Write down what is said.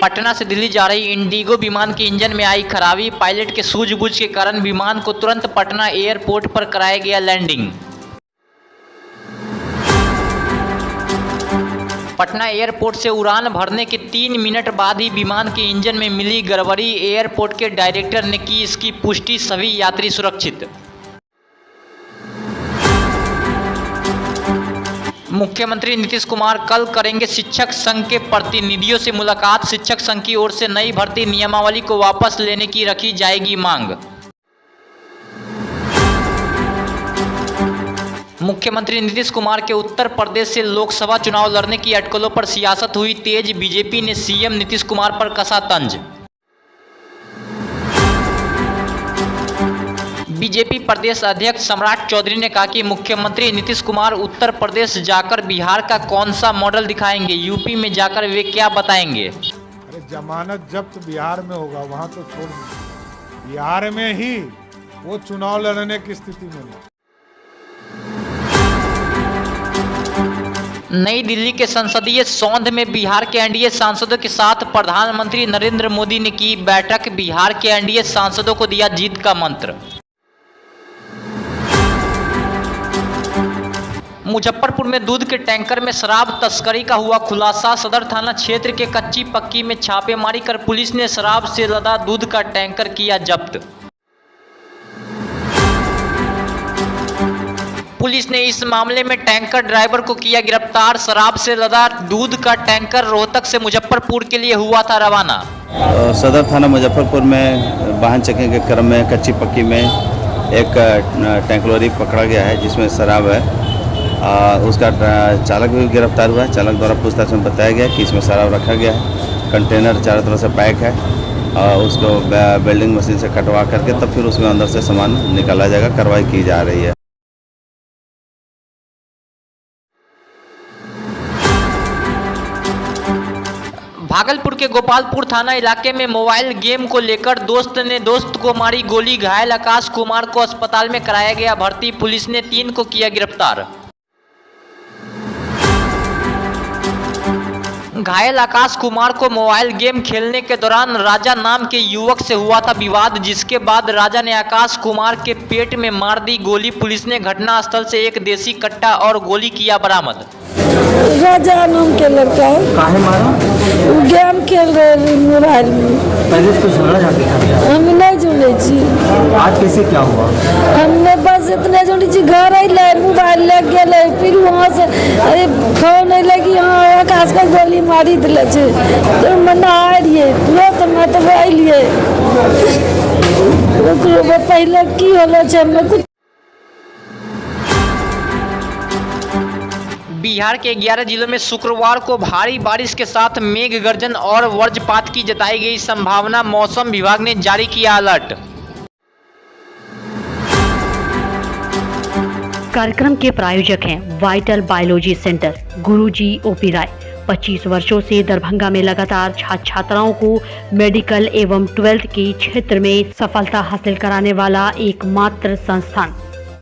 पटना से दिल्ली जा रही इंडिगो विमान के इंजन में आई खराबी, पायलट के सूझबूझ के कारण विमान को तुरंत पटना एयरपोर्ट पर कराया गया लैंडिंग। पटना एयरपोर्ट से उड़ान भरने के 3 मिनट बाद ही विमान के इंजन में मिली गड़बड़ी। एयरपोर्ट के डायरेक्टर ने की इसकी पुष्टि, सभी यात्री सुरक्षित। मुख्यमंत्री नीतीश कुमार कल करेंगे शिक्षक संघ के प्रतिनिधियों से मुलाकात। शिक्षक संघ की ओर से नई भर्ती नियमावली को वापस लेने की रखी जाएगी मांग। मुख्यमंत्री नीतीश कुमार के उत्तर प्रदेश से लोकसभा चुनाव लड़ने की अटकलों पर सियासत हुई तेज। बीजेपी ने सीएम नीतीश कुमार पर कसा तंज। बीजेपी प्रदेश अध्यक्ष सम्राट चौधरी ने कहा कि मुख्यमंत्री नीतीश कुमार उत्तर प्रदेश जाकर बिहार का कौन सा मॉडल दिखाएंगे, यूपी में जाकर वे क्या बताएंगे। अरे जमानत जब्त बिहार में होगा, वहां तो छोड़ दीजिए, बिहार में ही वो चुनाव लड़ने की स्थिति में नहीं। नई दिल्ली के संसदीय सौध में बिहार के एनडीए सांसदों के साथ प्रधानमंत्री नरेंद्र मोदी ने की बैठक। बिहार के एनडीए सांसदों को दिया जीत का मंत्र। मुजफ्फरपुर में दूध के टैंकर में शराब तस्करी का हुआ खुलासा। सदर थाना क्षेत्र के कच्ची पक्की में छापेमारी कर पुलिस ने शराब से लदा दूध का टैंकर किया जब्त। पुलिस ने इस मामले में टैंकर ड्राइवर को किया गिरफ्तार। शराब से लदा दूध का टैंकर रोहतक से मुजफ्फरपुर के लिए हुआ था रवाना। सदर थाना मुजफ्फरपुर में वाहन चेकिंग के क्रम में कच्ची पक्की में एक टैंक लॉरी पकड़ा गया है जिसमें शराब है। उसका चालक भी गिरफ्तार हुआ है। चालक द्वारा पूछताछ में बताया गया कि इसमें शराब रखा गया है। कंटेनर चारों तरफ से पैक है और उसको वेल्डिंग मशीन से कटवा करके तब फिर उसमें अंदर से सामान निकाला जाएगा। कार्रवाई की जा रही है। भागलपुर के गोपालपुर थाना इलाके में मोबाइल गेम को लेकर दोस्त ने दोस्त को मारी गोली। घायल आकाश कुमार को अस्पताल में कराया गया भर्ती। पुलिस ने 3 को किया गिरफ्तार। घायल आकाश कुमार को मोबाइल गेम खेलने के दौरान राजा नाम के युवक से हुआ था विवाद, जिसके बाद राजा ने आकाश कुमार के पेट में मार दी गोली। पुलिस ने घटनास्थल से एक देसी कट्टा और गोली किया बरामद। राजा नाम के लड़का है। काहे मारा? वो गेम खेल रहे मोबाइल में। पहले इसको झगड़ा झाटी था। हम नहीं जुड़े छी। आज कैसे क्या हुआ? हमने बस इतने जुड़ी छी, घर अइले मोबाइल लग गए, फिर वहाँ से अरे फोन लगी, हाँ आकाश का गोली मारी दिले छे। तो मना आ रही तुरंत मैं तो अइलिए। पहले की होलो छे मैं कुछ। बिहार के 11 जिलों में शुक्रवार को भारी बारिश के साथ मेघ गर्जन और वज्रपात की जताई गई संभावना। मौसम विभाग ने जारी किया अलर्ट। कार्यक्रम के प्रायोजक हैं वाइटल बायोलॉजी सेंटर, गुरुजी ओपी राय। 25 वर्षों से दरभंगा में लगातार छात्र छात्राओं को मेडिकल एवं 12th के क्षेत्र में सफलता हासिल कराने वाला एकमात्र संस्थान।